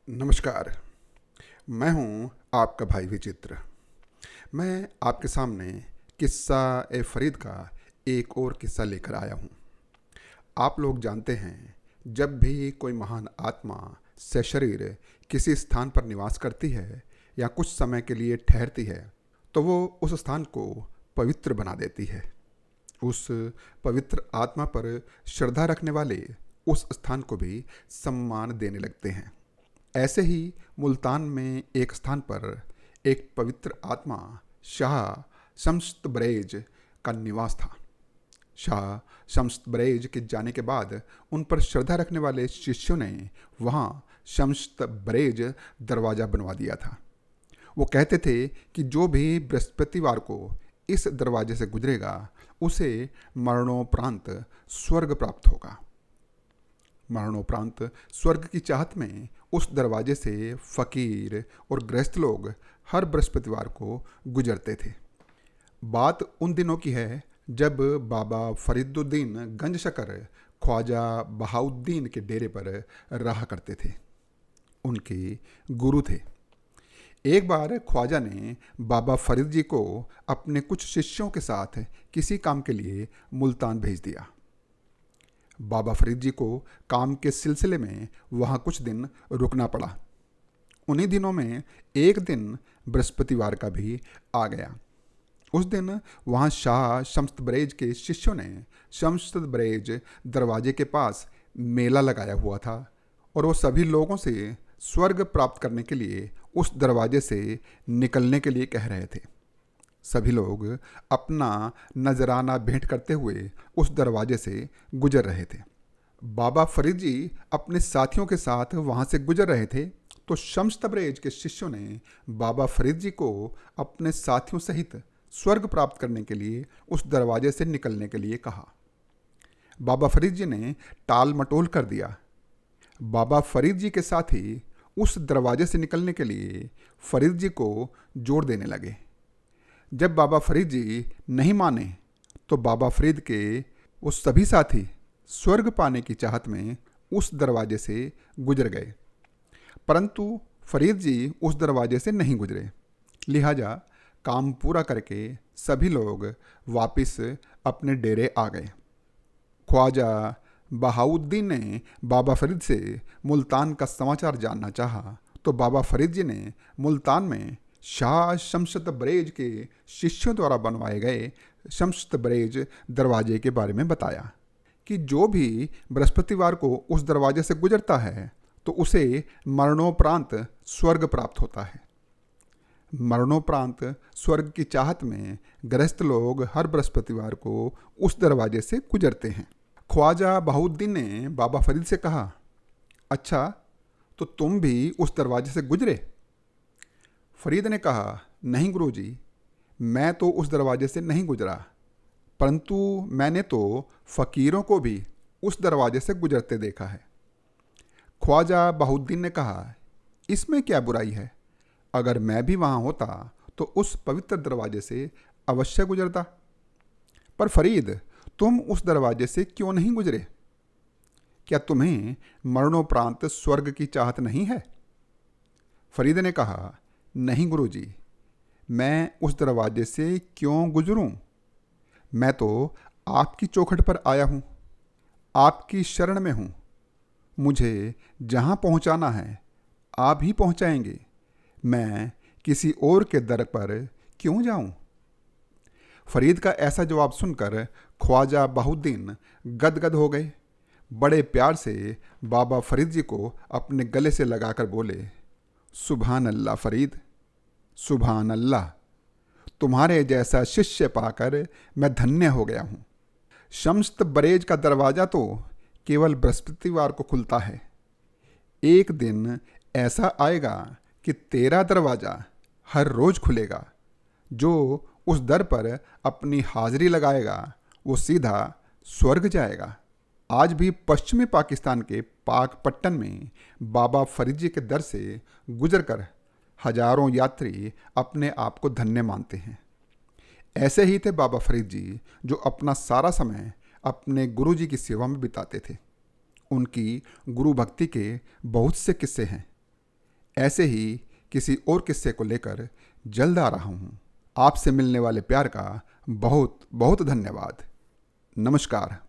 नमस्कार। मैं हूं आपका भाई विचित्र। मैं आपके सामने किस्सा ए फरीद का एक और किस्सा लेकर आया हूं। आप लोग जानते हैं, जब भी कोई महान आत्मा सशरीर किसी स्थान पर निवास करती है या कुछ समय के लिए ठहरती है, तो वो उस स्थान को पवित्र बना देती है। उस पवित्र आत्मा पर श्रद्धा रखने वाले उस स्थान को भी सम्मान देने लगते हैं। ऐसे ही मुल्तान में एक स्थान पर एक पवित्र आत्मा शाह शम्स तबरेज का निवास था। शाह शम्स तबरेज के जाने के बाद उन पर श्रद्धा रखने वाले शिष्यों ने वहाँ शम्स तबरेज दरवाज़ा बनवा दिया था। वो कहते थे कि जो भी बृहस्पतिवार को इस दरवाजे से गुजरेगा उसे मरणोपरांत स्वर्ग प्राप्त होगा। मरणोपरांत स्वर्ग की चाहत में उस दरवाजे से फकीर और गृहस्थ लोग हर बृहस्पतिवार को गुजरते थे। बात उन दिनों की है जब बाबा फरीदुद्दीन गंज शकर ख्वाजा बहाउद्दीन के डेरे पर रहा करते थे। उनके गुरु थे। एक बार ख्वाजा ने बाबा फरीद जी को अपने कुछ शिष्यों के साथ किसी काम के लिए मुल्तान भेज दिया। बाबा फरीद जी को काम के सिलसिले में वहाँ कुछ दिन रुकना पड़ा। उन्हीं दिनों में एक दिन बृहस्पतिवार का भी आ गया। उस दिन वहाँ शाह शम्स तबरेज के शिष्यों ने शम्स तबरेज दरवाजे के पास मेला लगाया हुआ था और वो सभी लोगों से स्वर्ग प्राप्त करने के लिए उस दरवाजे से निकलने के लिए कह रहे थे। सभी लोग अपना नजराना भेंट करते हुए उस दरवाजे से गुजर रहे थे। बाबा फरीद जी अपने साथियों के साथ वहाँ से गुजर रहे थे तो शम्स तबरेज के शिष्यों ने बाबा फरीद जी को अपने साथियों सहित स्वर्ग प्राप्त करने के लिए उस दरवाजे से निकलने के लिए कहा। बाबा फरीद जी ने टाल मटोल कर दिया। बाबा फरीद जी के साथी उस दरवाजे से निकलने के लिए फरीद जी को जोर देने लगे। जब बाबा फरीद जी नहीं माने तो बाबा फरीद के वो सभी साथी स्वर्ग पाने की चाहत में उस दरवाजे से गुजर गए, परंतु फरीद जी उस दरवाजे से नहीं गुजरे। लिहाजा काम पूरा करके सभी लोग वापस अपने डेरे आ गए। ख्वाजा बहाउद्दीन ने बाबा फरीद से मुल्तान का समाचार जानना चाहा तो बाबा फरीद जी ने मुल्तान में शाह शम्स तबरेज के शिष्यों द्वारा बनवाए गए शम्स तबरेज दरवाजे के बारे में बताया कि जो भी बृहस्पतिवार को उस दरवाजे से गुजरता है तो उसे मरणोपरांत स्वर्ग प्राप्त होता है। मरणोपरांत स्वर्ग की चाहत में गृहस्थ लोग हर बृहस्पतिवार को उस दरवाजे से गुजरते हैं। ख्वाजा बहाउद्दीन ने बाबा फरीद से कहा, अच्छा तो तुम भी उस दरवाजे से गुजरे? फरीद ने कहा, नहीं गुरुजी, मैं तो उस दरवाजे से नहीं गुजरा, परंतु मैंने तो फ़कीरों को भी उस दरवाजे से गुजरते देखा है। ख्वाजा बहाउद्दीन ने कहा, इसमें क्या बुराई है? अगर मैं भी वहाँ होता तो उस पवित्र दरवाजे से अवश्य गुजरता। पर फरीद, तुम उस दरवाजे से क्यों नहीं गुजरे? क्या तुम्हें मरणोपरांत स्वर्ग की चाहत नहीं है? फरीद ने कहा, नहीं गुरुजी, मैं उस दरवाजे से क्यों गुजरूं? मैं तो आपकी चौखट पर आया हूँ, आपकी शरण में हूँ। मुझे जहाँ पहुँचाना है आप ही पहुँचाएंगे। मैं किसी और के दर पर क्यों जाऊँ? फरीद का ऐसा जवाब सुनकर ख्वाजा बहाउद्दीन गदगद हो गए। बड़े प्यार से बाबा फरीद जी को अपने गले से लगाकर बोले, सुभान अल्लाह फरीद, सुभान अल्लाह, तुम्हारे जैसा शिष्य पाकर मैं धन्य हो गया हूँ। शम्स तबरेज का दरवाज़ा तो केवल बृहस्पतिवार को खुलता है। एक दिन ऐसा आएगा कि तेरा दरवाज़ा हर रोज़ खुलेगा। जो उस दर पर अपनी हाजिरी लगाएगा वो सीधा स्वर्ग जाएगा। आज भी पश्चिमी पाकिस्तान के पाकपट्टन में बाबा फरीद जी के दर से गुजरकर हजारों यात्री अपने आप को धन्य मानते हैं। ऐसे ही थे बाबा फरीद जी, जो अपना सारा समय अपने गुरु जी की सेवा में बिताते थे। उनकी गुरु भक्ति के बहुत से किस्से हैं। ऐसे ही किसी और किस्से को लेकर जल्द आ रहा हूँ। आपसे मिलने वाले प्यार का बहुत बहुत धन्यवाद। नमस्कार।